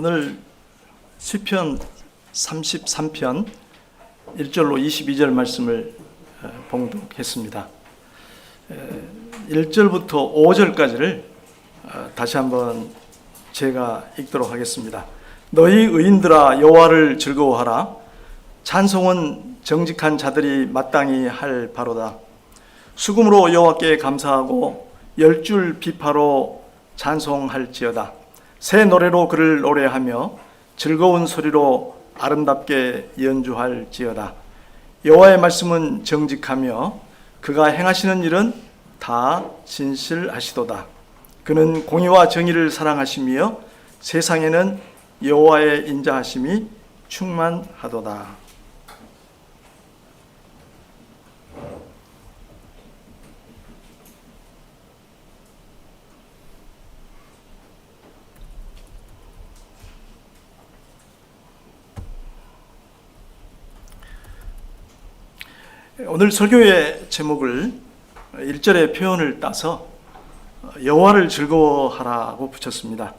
오늘 시편 33편 1절로 22절 말씀을 봉독했습니다. 1절부터 5절까지를 다시 한번 제가 읽도록 하겠습니다. 너희 의인들아 여호와를 즐거워하라. 찬송은 정직한 자들이 마땅히 할 바로다. 수금으로 여호와께 감사하고 열줄 비파로 찬송할지어다. 새 노래로 그를 노래하며 즐거운 소리로 아름답게 연주할지어다. 여호와의 말씀은 정직하며 그가 행하시는 일은 다 진실하시도다. 그는 공의와 정의를 사랑하시며 세상에는 여호와의 인자하심이 충만하도다. 오늘 설교의 제목을 1절의 표현을 따서 여호와를 즐거워하라고 붙였습니다.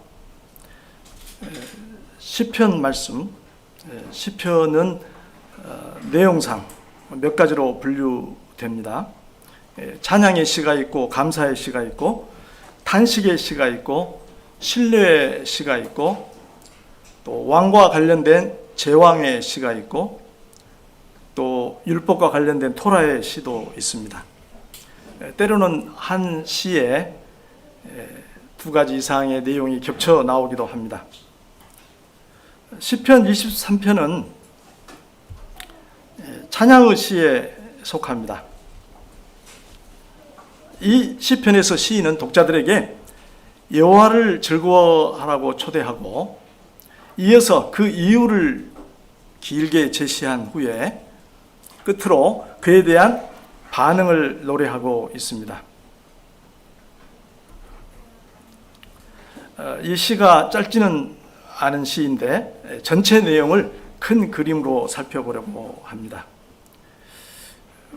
시편 말씀, 시편은 내용상 몇 가지로 분류됩니다. 찬양의 시가 있고 감사의 시가 있고 탄식의 시가 있고 신뢰의 시가 있고 또 왕과 관련된 제왕의 시가 있고 또 율법과 관련된 토라의 시도 있습니다. 때로는 한 시에 두 가지 이상의 내용이 겹쳐 나오기도 합니다. 시편 23편은 찬양의 시에 속합니다. 이 시편에서 시인은 독자들에게 여호와를 즐거워하라고 초대하고 이어서 그 이유를 길게 제시한 후에 끝으로 그에 대한 반응을 노래하고 있습니다. 이 시가 짧지는 않은 시인데 전체 내용을 큰 그림으로 살펴보려고 합니다.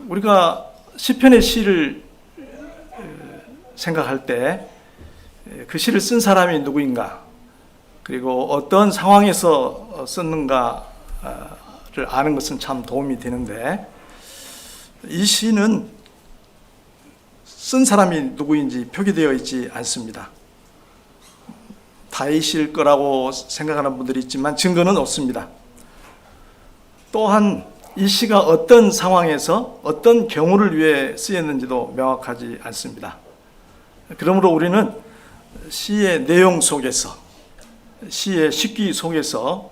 우리가 시편의 시를 생각할 때 그 시를 쓴 사람이 누구인가, 그리고 어떤 상황에서 썼는가를 아는 것은 참 도움이 되는데, 이 시는 쓴 사람이 누구인지 표기되어 있지 않습니다. 다윗일 거라고 생각하는 분들이 있지만 증거는 없습니다. 또한 이 시가 어떤 상황에서 어떤 경우를 위해 쓰였는지도 명확하지 않습니다. 그러므로 우리는 시의 내용 속에서, 시의 식기 속에서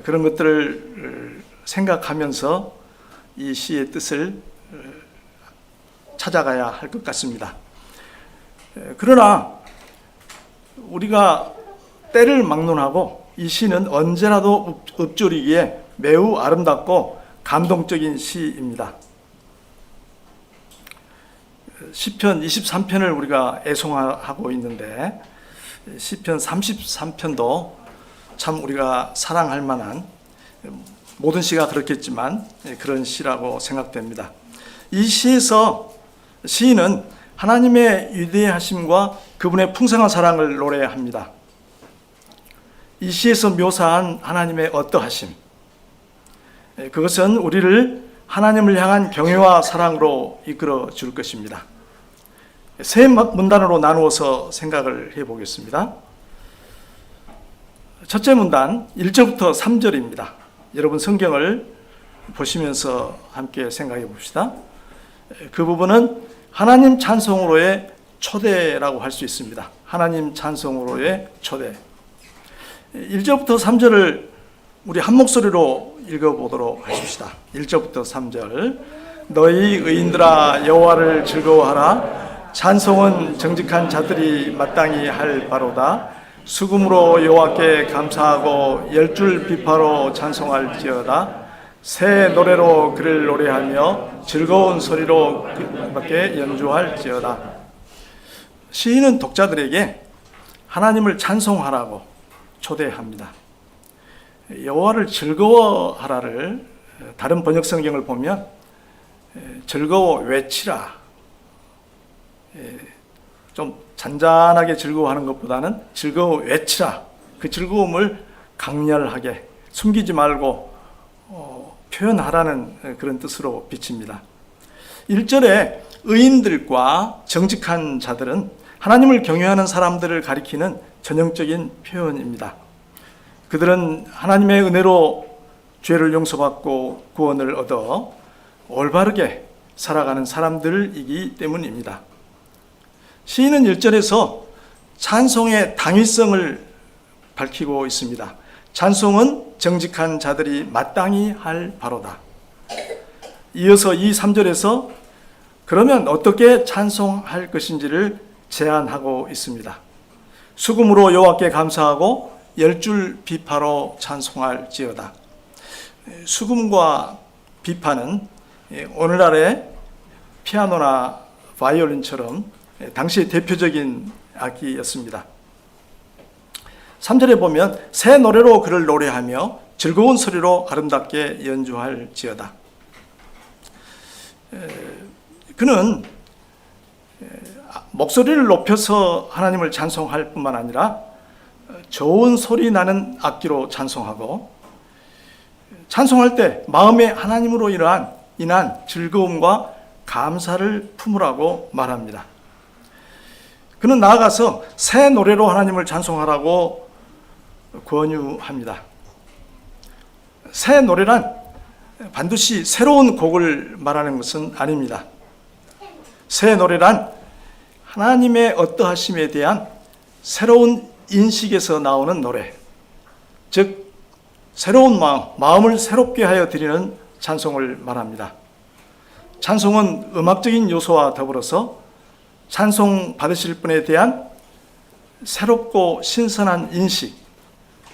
그런 것들을 생각하면서 이 시의 뜻을 찾아가야 할 것 같습니다. 그러나 우리가 때를 막론하고 이 시는 언제라도 읊조리기에 매우 아름답고 감동적인 시입니다. 시편 23편을 우리가 애송하고 있는데 시편 33편도 참 우리가 사랑할 만한, 모든 시가 그렇겠지만 그런 시라고 생각됩니다. 이 시에서 시인은 하나님의 위대하심과 그분의 풍성한 사랑을 노래합니다. 이 시에서 묘사한 하나님의 어떠하심, 그것은 우리를 하나님을 향한 경외와 사랑으로 이끌어 줄 것입니다. 세 문단으로 나누어서 생각을 해보겠습니다. 첫째 문단 1절부터 3절입니다. 여러분 성경을 보시면서 함께 생각해 봅시다. 그 부분은 하나님 찬송으로의 초대라고 할 수 있습니다. 하나님 찬송으로의 초대. 1절부터 3절을 우리 한 목소리로 읽어보도록 하십시다. 1절부터 3절. 너희 의인들아 여호와를 즐거워하라. 찬송은 정직한 자들이 마땅히 할 바로다. 수금으로 여호와께 감사하고 열줄 비파로 찬송할지어다. 새 노래로 그를 노래하며 즐거운 소리로 그밖에 연주할지어다. 시인은 독자들에게 하나님을 찬송하라고 초대합니다. 여호와를 즐거워하라를 다른 번역 성경을 보면 즐거워 외치라, 좀 잔잔하게 즐거워하는 것보다는 즐거워 외치라, 그 즐거움을 강렬하게 숨기지 말고 표현하라는 그런 뜻으로 비칩니다. 1절에 의인들과 정직한 자들은 하나님을 경외하는 사람들을 가리키는 전형적인 표현입니다. 그들은 하나님의 은혜로 죄를 용서받고 구원을 얻어 올바르게 살아가는 사람들이기 때문입니다. 시인은 1절에서 찬송의 당위성을 밝히고 있습니다. 찬송은 정직한 자들이 마땅히 할 바로다. 이어서 이 3절에서 그러면 어떻게 찬송할 것인지를 제안하고 있습니다. 수금으로 여호와께 감사하고 10줄 비파로 찬송할지어다. 수금과 비파는 오늘날의 피아노나 바이올린처럼 당시의 대표적인 악기였습니다. 3절에 보면 새 노래로 그를 노래하며 즐거운 소리로 아름답게 연주할지어다. 그는 목소리를 높여서 하나님을 찬송할 뿐만 아니라 좋은 소리 나는 악기로 찬송하고 찬송할 때 마음에 하나님으로 인한 즐거움과 감사를 품으라고 말합니다. 그는 나아가서 새 노래로 하나님을 찬송하라고 권유합니다. 새 노래란 반드시 새로운 곡을 말하는 것은 아닙니다. 새 노래란 하나님의 어떠하심에 대한 새로운 인식에서 나오는 노래, 즉 새로운 마음을 새롭게 하여 드리는 찬송을 말합니다. 찬송은 음악적인 요소와 더불어서 찬송 받으실 분에 대한 새롭고 신선한 인식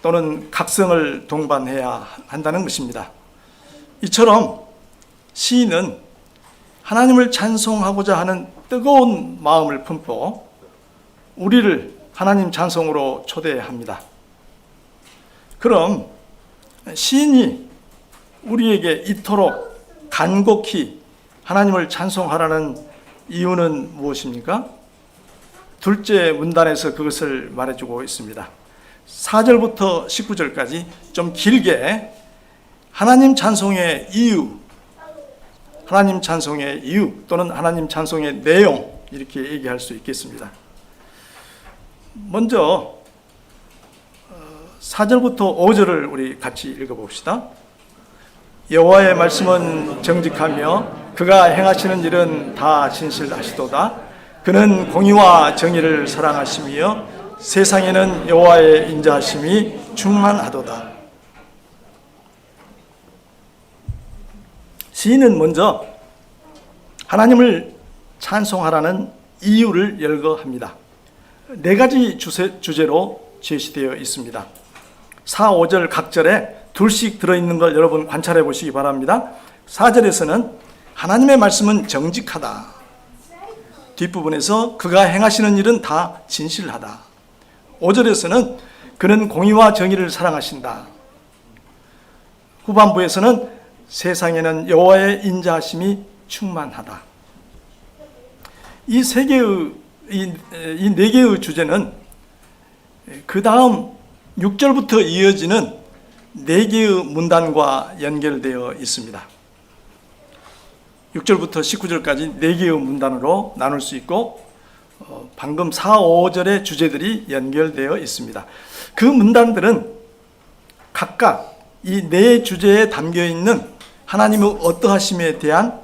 또는 각성을 동반해야 한다는 것입니다. 이처럼 시인은 하나님을 찬송하고자 하는 뜨거운 마음을 품고 우리를 하나님 찬송으로 초대합니다. 그럼 시인이 우리에게 이토록 간곡히 하나님을 찬송하라는 이유는 무엇입니까? 둘째 문단에서 그것을 말해주고 있습니다. 4절부터 19절까지 좀 길게 하나님 찬송의 이유 또는 하나님 찬송의 내용 이렇게 얘기할 수 있겠습니다. 먼저 4절부터 5절을 우리 같이 읽어봅시다. 여호와의 말씀은 정직하며 그가 행하시는 일은 다 진실하시도다. 그는 공의와 정의를 사랑하시며 세상에는 여호와의 인자하심이 충만하도다. 시인은 먼저 하나님을 찬송하라는 이유를 열거합니다. 4가지 주제로 제시되어 있습니다. 4, 5절 각절에 둘씩 들어있는 걸 여러분 관찰해 보시기 바랍니다. 4절에서는 하나님의 말씀은 정직하다. 뒷부분에서 그가 행하시는 일은 다 진실하다. 5절에서는 그는 공의와 정의를 사랑하신다. 후반부에서는 세상에는 여호와의 인자하심이 충만하다. 이 4개의 주제는 그 다음 6절부터 이어지는 4개의 문단과 연결되어 있습니다. 6절부터 19절까지 4개의 문단으로 나눌 수 있고 방금 4, 5절의 주제들이 연결되어 있습니다. 그 문단들은 각각 이 4주제에 담겨있는 하나님의 어떠하심에 대한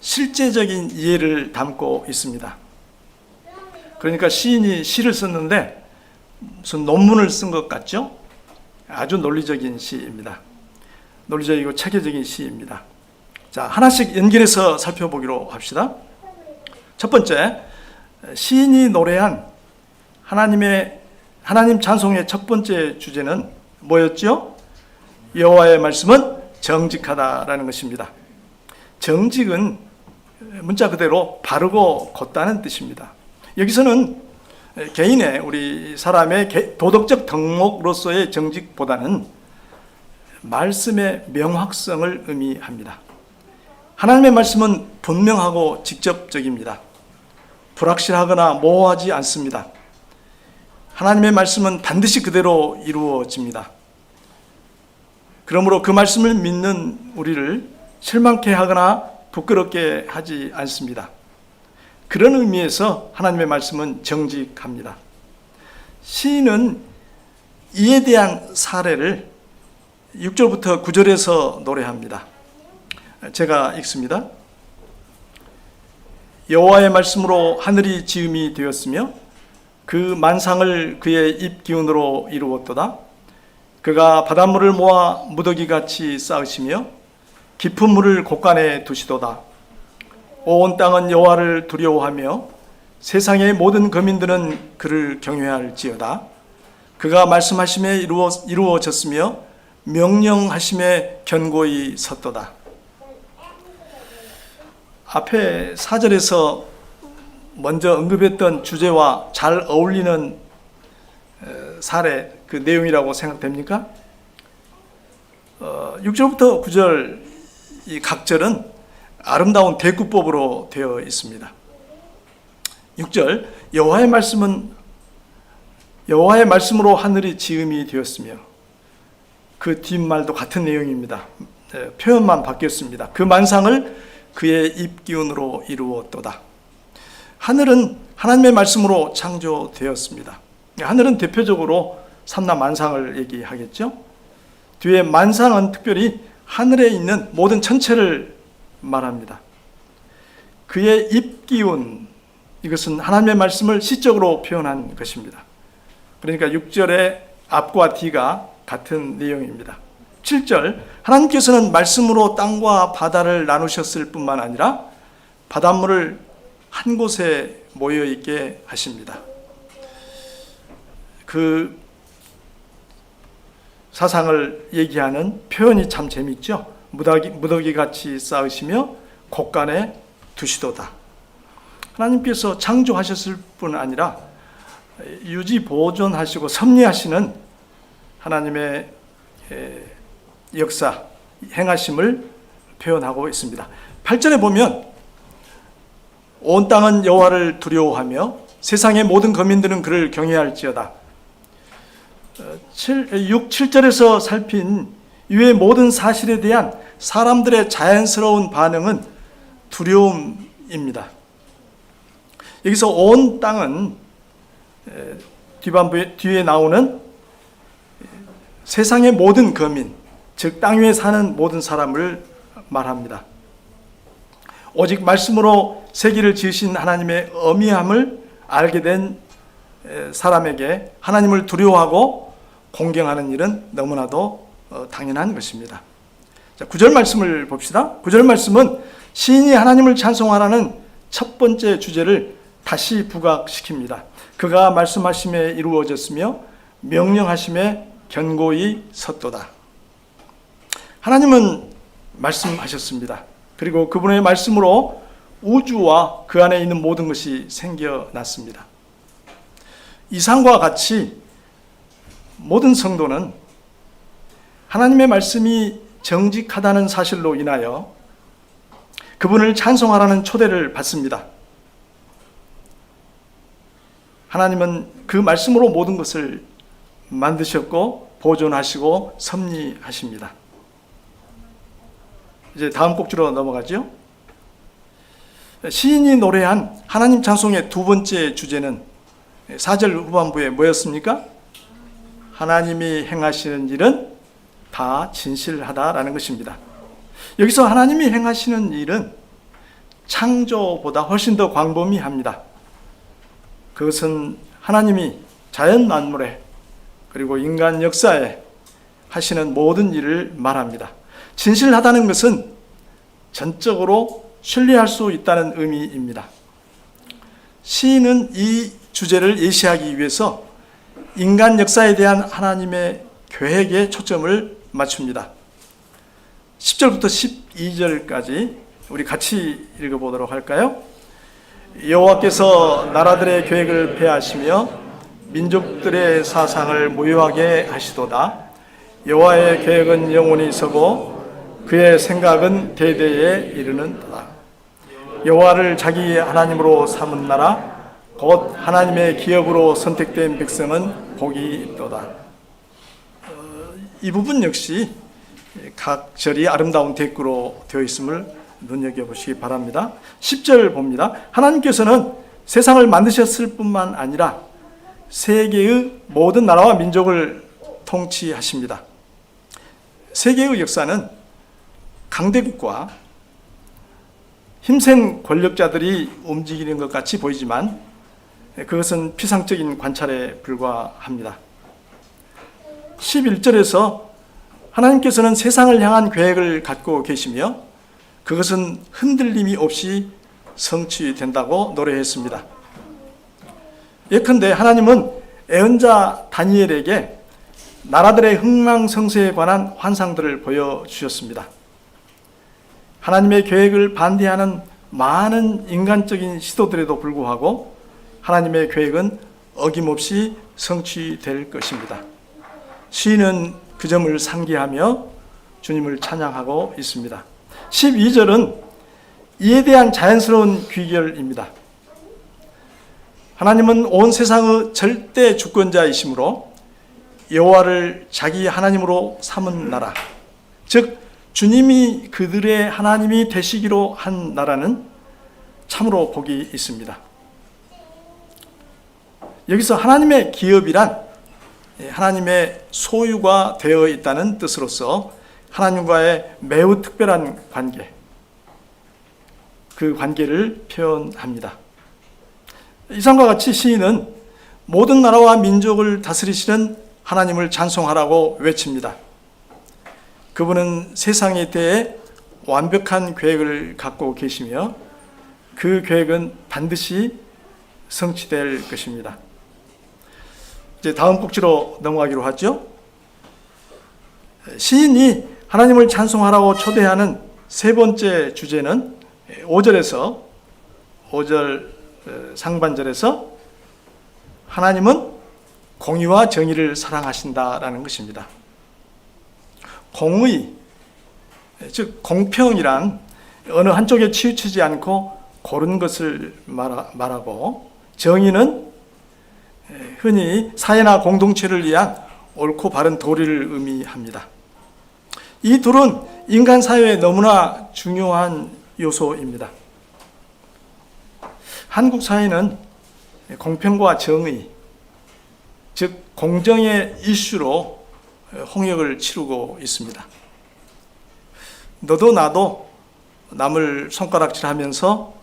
실제적인 이해를 담고 있습니다. 그러니까 시인이 시를 썼는데 무슨 논문을 쓴 것 같죠? 아주 논리적인 시입니다. 논리적이고 체계적인 시입니다. 자, 하나씩 연결해서 살펴보기로 합시다. 첫 번째, 시인이 노래한 하나님 찬송의 첫 번째 주제는 뭐였죠? 여호와의 말씀은 정직하다라는 것입니다. 정직은 문자 그대로 바르고 곧다는 뜻입니다. 여기서는 개인의 우리 사람의 도덕적 덕목으로서의 정직보다는 말씀의 명확성을 의미합니다. 하나님의 말씀은 분명하고 직접적입니다. 불확실하거나 모호하지 않습니다. 하나님의 말씀은 반드시 그대로 이루어집니다. 그러므로 그 말씀을 믿는 우리를 실망케 하거나 부끄럽게 하지 않습니다. 그런 의미에서 하나님의 말씀은 정직합니다. 시인은 이에 대한 사례를 6절부터 9절에서 노래합니다. 제가 읽습니다. 여호와의 말씀으로 하늘이 지음이 되었으며 그 만상을 그의 입 기운으로 이루었도다. 그가 바닷물을 모아 무더기같이 쌓으시며 깊은 물을 곳간에 두시도다. 온 땅은 여호와를 두려워하며 세상의 모든 거민들은 그를 경외할지어다. 그가 말씀하심에 이루어졌으며 명령하심에 견고히 섰도다. 앞에 4절에서 먼저 언급했던 주제와 잘 어울리는 사례, 그 내용이라고 생각됩니까? 6절부터 9절 이 각절은 아름다운 대구법으로 되어 있습니다. 6절, 여호와의 말씀으로 하늘이 지음이 되었으며, 그 뒷말도 같은 내용입니다. 표현만 바뀌었습니다. 그 만상을 그의 입 기운으로 이루었도다. 하늘은 하나님의 말씀으로 창조되었습니다. 하늘은 대표적으로 삼라 만상을 얘기하겠죠. 뒤에 만상은 특별히 하늘에 있는 모든 천체를 말합니다. 그의 입 기운, 이것은 하나님의 말씀을 시적으로 표현한 것입니다. 그러니까 6절의 앞과 뒤가 같은 내용입니다. 7절, 하나님께서는 말씀으로 땅과 바다를 나누셨을 뿐만 아니라 바닷물을 한 곳에 모여있게 하십니다. 그 사상을 얘기하는 표현이 참 재미있죠. 무더기같이 쌓으시며 곳간에 두시도다. 하나님께서 창조하셨을 뿐 아니라 유지 보존하시고 섭리하시는 하나님의 역사, 행하심을 표현하고 있습니다. 8절에 보면 온 땅은 여호와를 두려워하며 세상의 모든 거민들은 그를 경외할지어다. 7절에서 살핀 이외의 모든 사실에 대한 사람들의 자연스러운 반응은 두려움입니다. 여기서 온 땅은 뒤에 나오는 세상의 모든 거민, 즉 땅 위에 사는 모든 사람을 말합니다. 오직 말씀으로 세계를 지으신 하나님의 어미함을 알게 된 사람에게 하나님을 두려워하고 공경하는 일은 너무나도 당연한 것입니다. 자, 9절 말씀을 봅시다. 9절 말씀은 시인이 하나님을 찬송하라는 첫 번째 주제를 다시 부각시킵니다. 그가 말씀하심에 이루어졌으며 명령하심에 견고히 섰도다. 하나님은 말씀하셨습니다. 그리고 그분의 말씀으로 우주와 그 안에 있는 모든 것이 생겨났습니다. 이상과 같이 모든 성도는 하나님의 말씀이 정직하다는 사실로 인하여 그분을 찬송하라는 초대를 받습니다. 하나님은 그 말씀으로 모든 것을 만드셨고 보존하시고 섭리하십니다. 이제 다음 곡지로 넘어가죠. 시인이 노래한 하나님 찬송의 두 번째 주제는 4절 후반부에 뭐였습니까? 하나님이 행하시는 일은 다 진실하다라는 것입니다. 여기서 하나님이 행하시는 일은 창조보다 훨씬 더 광범위합니다. 그것은 하나님이 자연 만물에 그리고 인간 역사에 하시는 모든 일을 말합니다. 진실하다는 것은 전적으로 신뢰할 수 있다는 의미입니다. 시인은 이 주제를 예시하기 위해서 인간 역사에 대한 하나님의 계획에 초점을 맞춥니다. 10절부터 12절까지 우리 같이 읽어보도록 할까요? 여호와께서 나라들의 계획을 폐하시며 민족들의 사상을 무효하게 하시도다. 여호와의 계획은 영원히 서고 그의 생각은 대대에 이르는도다. 여호와를 자기 하나님으로 삼은 나라 곧 하나님의 기업으로 선택된 백성은 복이 있도다. 이 부분 역시 각 절이 아름다운 대꾸로 되어 있음을 눈여겨보시기 바랍니다. 10절 봅니다. 하나님께서는 세상을 만드셨을 뿐만 아니라 세계의 모든 나라와 민족을 통치하십니다. 세계의 역사는 강대국과 힘센 권력자들이 움직이는 것 같이 보이지만 그것은 피상적인 관찰에 불과합니다. 11절에서 하나님께서는 세상을 향한 계획을 갖고 계시며 그것은 흔들림이 없이 성취된다고 노래했습니다. 예컨대 하나님은 예언자 다니엘에게 나라들의 흥망성쇠에 관한 환상들을 보여주셨습니다. 하나님의 계획을 반대하는 많은 인간적인 시도들에도 불구하고 하나님의 계획은 어김없이 성취될 것입니다. 시인은 그 점을 상기하며 주님을 찬양하고 있습니다. 12절은 이에 대한 자연스러운 귀결입니다. 하나님은 온 세상의 절대 주권자이시므로 여호와를 자기 하나님으로 삼은 나라, 즉 주님이 그들의 하나님이 되시기로 한 나라는 참으로 복이 있습니다. 여기서 하나님의 기업이란 하나님의 소유가 되어 있다는 뜻으로서 하나님과의 매우 특별한 관계, 그 관계를 표현합니다. 이상과 같이 시인은 모든 나라와 민족을 다스리시는 하나님을 찬송하라고 외칩니다. 그분은 세상에 대해 완벽한 계획을 갖고 계시며 그 계획은 반드시 성취될 것입니다. 이제 다음 꼭지로 넘어가기로 하죠. 시인이 하나님을 찬송하라고 초대하는 세 번째 주제는 5절 상반절에서 하나님은 공의와 정의를 사랑하신다라는 것입니다. 공의, 즉 공평이란 어느 한쪽에 치우치지 않고 고른 것을 말하고, 정의는 흔히 사회나 공동체를 위한 옳고 바른 도리를 의미합니다. 이 둘은 인간 사회에 너무나 중요한 요소입니다. 한국 사회는 공평과 정의, 즉 공정의 이슈로 홍역을 치르고 있습니다. 너도 나도 남을 손가락질하면서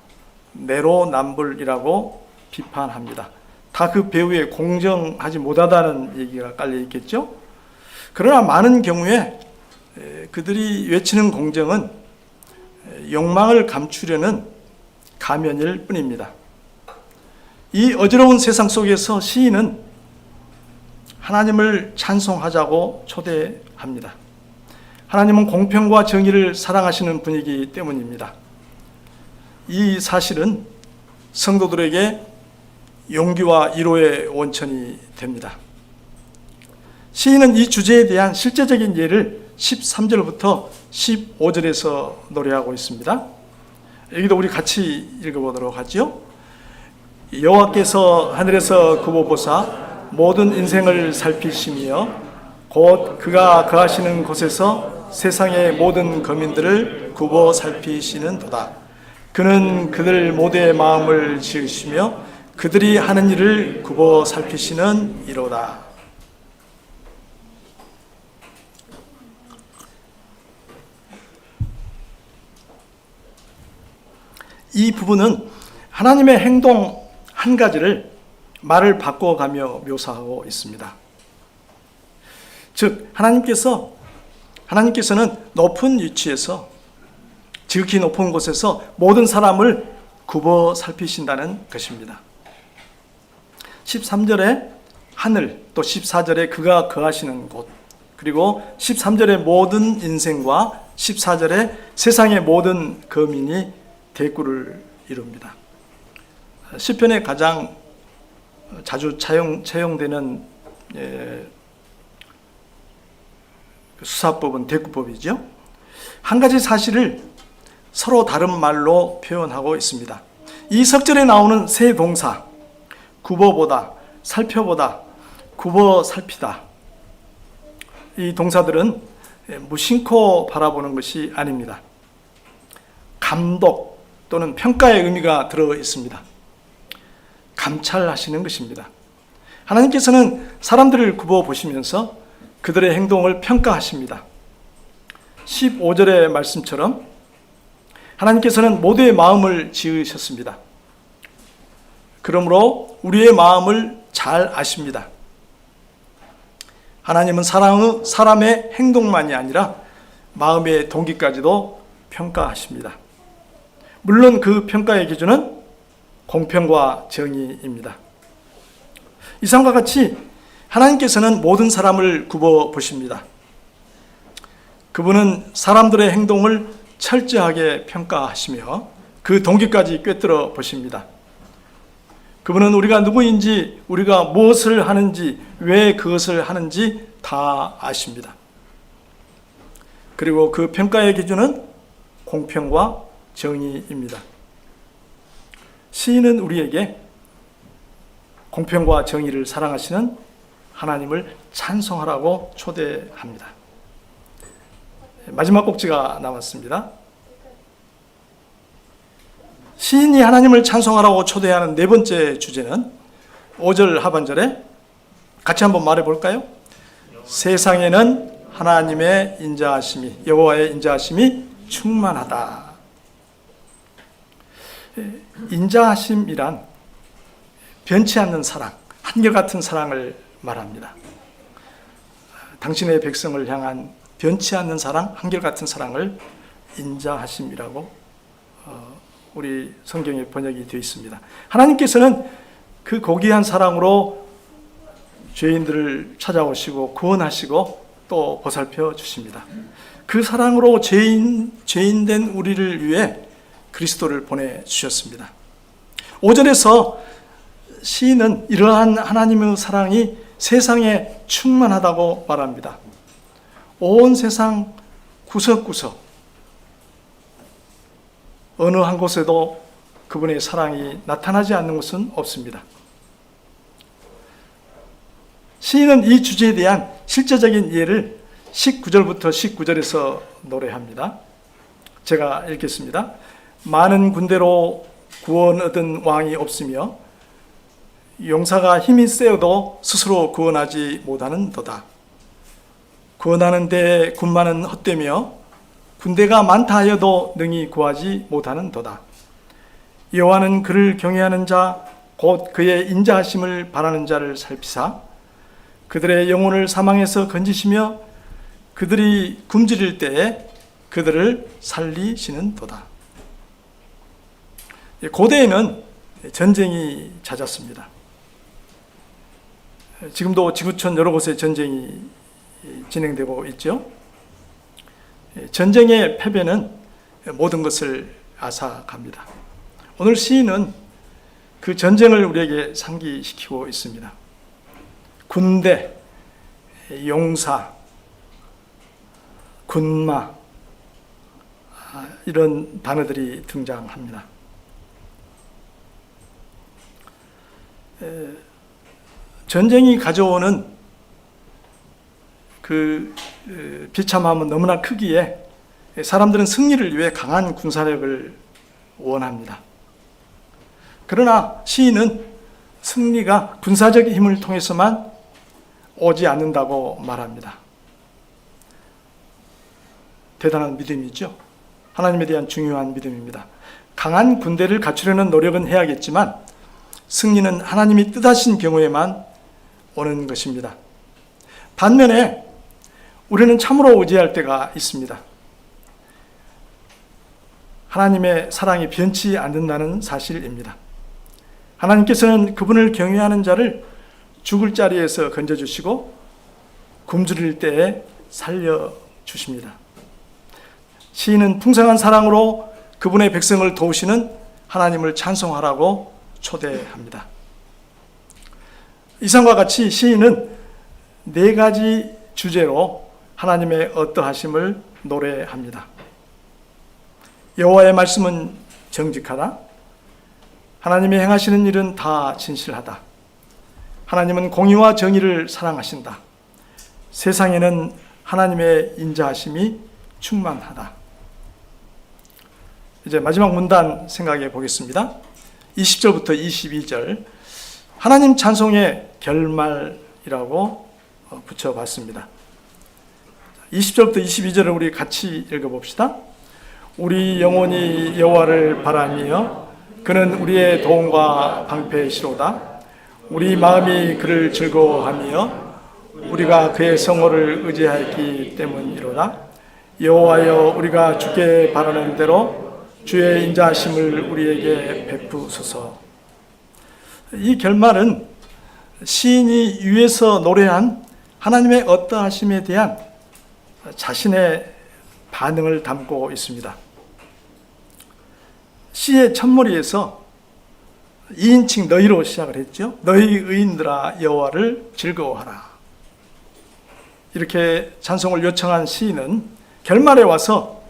내로남불이라고 비판합니다. 다 그 배후에 공정하지 못하다는 얘기가 깔려 있겠죠. 그러나 많은 경우에 그들이 외치는 공정은 욕망을 감추려는 가면일 뿐입니다. 이 어지러운 세상 속에서 시인은 하나님을 찬송하자고 초대합니다. 하나님은 공평과 정의를 사랑하시는 분이기 때문입니다. 이 사실은 성도들에게 용기와 위로의 원천이 됩니다. 시인은 이 주제에 대한 실제적인 예를 13절부터 15절에서 노래하고 있습니다. 여기도 우리 같이 읽어보도록 하죠. 여호와께서 하늘에서 굽어보사 모든 인생을 살피시며 곧 그가 거하시는 곳에서 세상의 모든 거민들을 굽어 살피시는도다. 그는 그들 모두의 마음을 지으시며 그들이 하는 일을 굽어 살피시는 이로다. 이 부분은 하나님의 행동 한 가지를 말을 바꿔가며 묘사하고 있습니다. 즉 하나님께서는 높은 위치에서, 지극히 높은 곳에서 모든 사람을 굽어 살피신다는 것입니다. 13절에 하늘, 또 14절에 그가 거하시는 곳, 그리고 13절에 모든 인생과 14절에 세상의 모든 거민이 대꾸를 이룹니다. 시편에 가장 자주 차용되는 수사법은 대꾸법이죠. 한 가지 사실을 서로 다른 말로 표현하고 있습니다. 이 석절에 나오는 세 동사, 굽어보다, 살펴보다, 굽어 살피다, 이 동사들은 무심코 바라보는 것이 아닙니다. 감독 또는 평가의 의미가 들어 있습니다. 감찰하시는 것입니다. 하나님께서는 사람들을 굽어 보시면서 그들의 행동을 평가하십니다. 15절의 말씀처럼 하나님께서는 모두의 마음을 지으셨습니다. 그러므로 우리의 마음을 잘 아십니다. 하나님은 사람의 행동만이 아니라 마음의 동기까지도 평가하십니다. 물론 그 평가의 기준은 공평과 정의입니다. 이상과 같이 하나님께서는 모든 사람을 굽어 보십니다. 그분은 사람들의 행동을 철저하게 평가하시며 그 동기까지 꿰뚫어 보십니다. 그분은 우리가 누구인지, 우리가 무엇을 하는지, 왜 그것을 하는지 다 아십니다. 그리고 그 평가의 기준은 공평과 정의입니다. 시인은 우리에게 공평과 정의를 사랑하시는 하나님을 찬송하라고 초대합니다. 마지막 꼭지가 남았습니다. 시인이 하나님을 찬송하라고 초대하는 네 번째 주제는 5절 하반절에 같이 한번 말해 볼까요? 세상에는 하나님의 인자하심이, 여호와의 인자하심이 충만하다. 인자하심이란 변치 않는 사랑, 한결같은 사랑을 말합니다. 당신의 백성을 향한 변치 않는 사랑, 한결같은 사랑을 인자하심이라고 우리 성경에 번역이 되어 있습니다. 하나님께서는 그 고귀한 사랑으로 죄인들을 찾아오시고 구원하시고 또 보살펴 주십니다. 그 사랑으로 죄인된 우리를 위해 그리스도를 보내주셨습니다. 5절에서 시인은 이러한 하나님의 사랑이 세상에 충만하다고 말합니다. 온 세상 구석구석 어느 한 곳에도 그분의 사랑이 나타나지 않는 곳은 없습니다. 시인은 이 주제에 대한 실제적인 이해를 19절부터 19절에서 노래합니다. 제가 읽겠습니다. 많은 군대로 구원 얻은 왕이 없으며 용사가 힘이 세어도 스스로 구원하지 못하는 도다. 구원하는 데 군마는 헛되며 군대가 많다 하여도 능히 구하지 못하는 도다. 여호와는 그를 경외하는 자 곧 그의 인자하심을 바라는 자를 살피사 그들의 영혼을 사망에서 건지시며 그들이 굶주릴 때에 그들을 살리시는 도다. 고대에는 전쟁이 잦았습니다. 지금도 지구촌 여러 곳에 전쟁이 진행되고 있죠. 전쟁의 패배는 모든 것을 앗아갑니다. 오늘 시인은 그 전쟁을 우리에게 상기시키고 있습니다. 군대, 용사, 군마 이런 단어들이 등장합니다. 전쟁이 가져오는 그 비참함은 너무나 크기에 사람들은 승리를 위해 강한 군사력을 원합니다. 그러나 시인은 승리가 군사적 힘을 통해서만 오지 않는다고 말합니다. 대단한 믿음이죠. 하나님에 대한 중요한 믿음입니다. 강한 군대를 갖추려는 노력은 해야겠지만 승리는 하나님이 뜻하신 경우에만 오는 것입니다. 반면에 우리는 참으로 의지할 때가 있습니다. 하나님의 사랑이 변치 않는다는 사실입니다. 하나님께서는 그분을 경외하는 자를 죽을 자리에서 건져주시고 굶주릴 때에 살려주십니다. 시인은 풍성한 사랑으로 그분의 백성을 도우시는 하나님을 찬송하라고 초대합니다. 이상과 같이 시인은 네 가지 주제로 하나님의 어떠하심을 노래합니다. 여호와의 말씀은 정직하다. 하나님의 행하시는 일은 다 진실하다. 하나님은 공의와 정의를 사랑하신다. 세상에는 하나님의 인자하심이 충만하다. 이제 마지막 문단 생각해 보겠습니다. 20절부터 22절 하나님 찬송의 결말이라고 붙여봤습니다. 20절부터 22절을 우리 같이 읽어봅시다. 우리 영혼이 여호와를 바라며 그는 우리의 도움과 방패시로다. 우리 마음이 그를 즐거워하며 우리가 그의 성호를 의지하였기 때문이로다. 여호와여 우리가 주께 바라는 대로 주의 인자하심을 우리에게 베푸소서. 이 결말은 시인이 위에서 노래한 하나님의 어떠하심에 대한 자신의 반응을 담고 있습니다. 시의 첫머리에서 2인칭 너희로 시작을 했죠. 너희 의인들아 여호와를 즐거워하라. 이렇게 찬송을 요청한 시인은 결말에 와서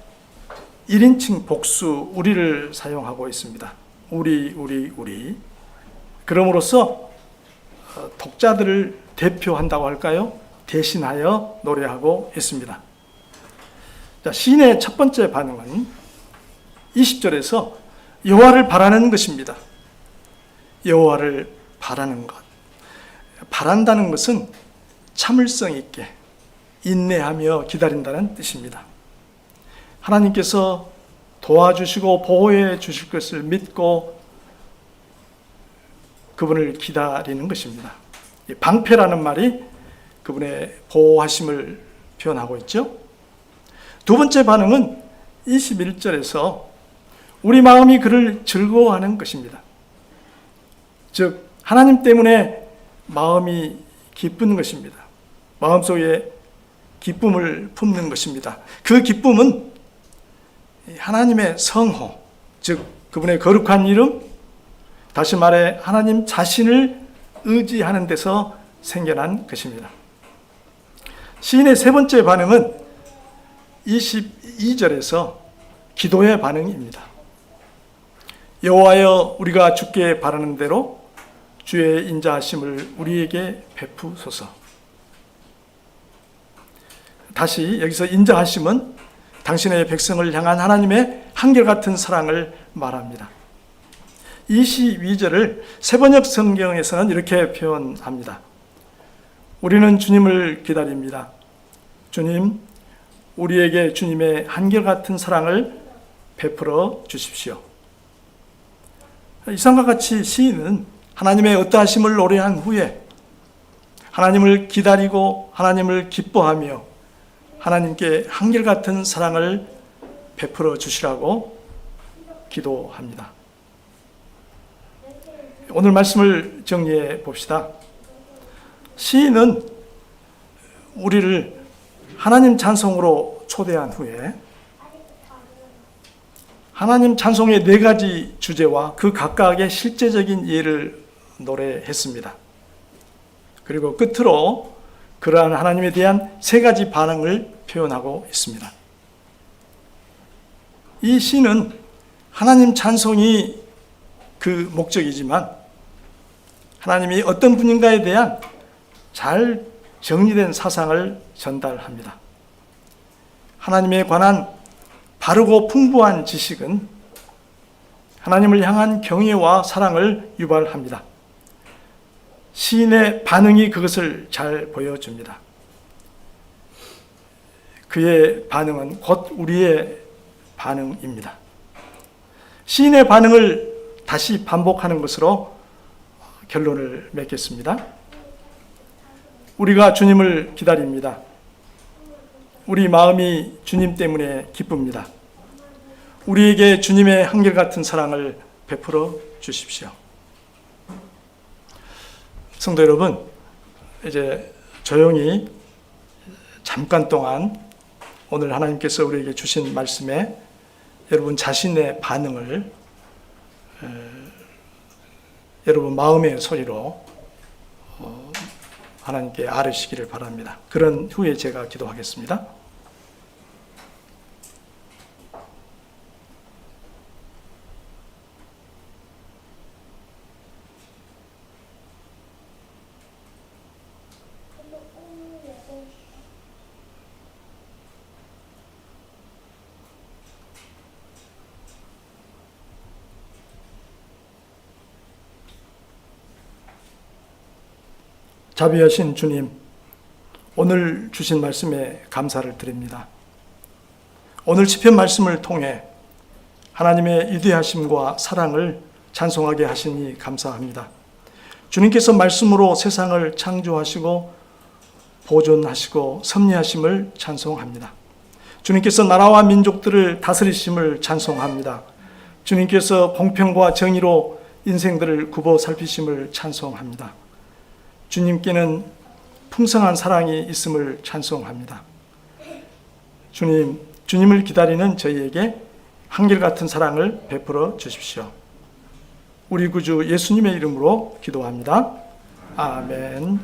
1인칭 복수 우리를 사용하고 있습니다. 우리. 그럼으로써 독자들을 대표한다고 할까요? 대신하여 노래하고 있습니다. 자, 시인의 첫 번째 반응은 20절에서 여호와를 바라는 것입니다. 여호와를 바라는 것. 바란다는 것은 참을성 있게 인내하며 기다린다는 뜻입니다. 하나님께서 도와주시고 보호해 주실 것을 믿고 그분을 기다리는 것입니다. 방패라는 말이 그분의 보호하심을 표현하고 있죠. 두 번째 반응은 21절에서 우리 마음이 그를 즐거워하는 것입니다. 즉 하나님 때문에 마음이 기쁜 것입니다. 마음속에 기쁨을 품는 것입니다. 그 기쁨은 하나님의 성호, 즉 그분의 거룩한 이름, 다시 말해 하나님 자신을 의지하는 데서 생겨난 것입니다. 시인의 세 번째 반응은 22절에서 기도의 반응입니다. 여호와여 우리가 주께 바라는 대로 주의 인자하심을 우리에게 베푸소서. 다시 여기서 인자하심은 당신의 백성을 향한 하나님의 한결같은 사랑을 말합니다. 22절을 세번역 성경에서는 이렇게 표현합니다. 우리는 주님을 기다립니다. 주님, 우리에게 주님의 한결같은 사랑을 베풀어 주십시오. 이상과 같이 시인은 하나님의 어떠하심을 노래한 후에 하나님을 기다리고 하나님을 기뻐하며 하나님께 한결같은 사랑을 베풀어 주시라고 기도합니다. 오늘 말씀을 정리해 봅시다. 시인은 우리를 하나님 찬송으로 초대한 후에 하나님 찬송의 4가지 주제와 그 각각의 실제적인 예를 노래했습니다. 그리고 끝으로 그러한 하나님에 대한 3가지 반응을 표현하고 있습니다. 이 시는 하나님 찬송이 그 목적이지만 하나님이 어떤 분인가에 대한 잘 정리된 사상을 전달합니다. 하나님에 관한 바르고 풍부한 지식은 하나님을 향한 경외와 사랑을 유발합니다. 시인의 반응이 그것을 잘 보여줍니다. 그의 반응은 곧 우리의 반응입니다. 시인의 반응을 다시 반복하는 것으로 결론을 맺겠습니다. 우리가 주님을 기다립니다. 우리 마음이 주님 때문에 기쁩니다. 우리에게 주님의 한결같은 사랑을 베풀어 주십시오. 성도 여러분, 이제 조용히 잠깐 동안 오늘 하나님께서 우리에게 주신 말씀에 여러분 자신의 반응을 여러분 마음의 소리로 하나님께 아뢰시기를 바랍니다. 그런 후에 제가 기도하겠습니다. 자비하신 주님, 오늘 주신 말씀에 감사를 드립니다. 오늘 시편 말씀을 통해 하나님의 위대하심과 사랑을 찬송하게 하시니 감사합니다. 주님께서 말씀으로 세상을 창조하시고 보존하시고 섭리하심을 찬송합니다. 주님께서 나라와 민족들을 다스리심을 찬송합니다. 주님께서 공평과 정의로 인생들을 굽어 살피심을 찬송합니다. 주님께는 풍성한 사랑이 있음을 찬송합니다. 주님, 주님을 기다리는 저희에게 한결같은 사랑을 베풀어 주십시오. 우리 구주 예수님의 이름으로 기도합니다. 아멘.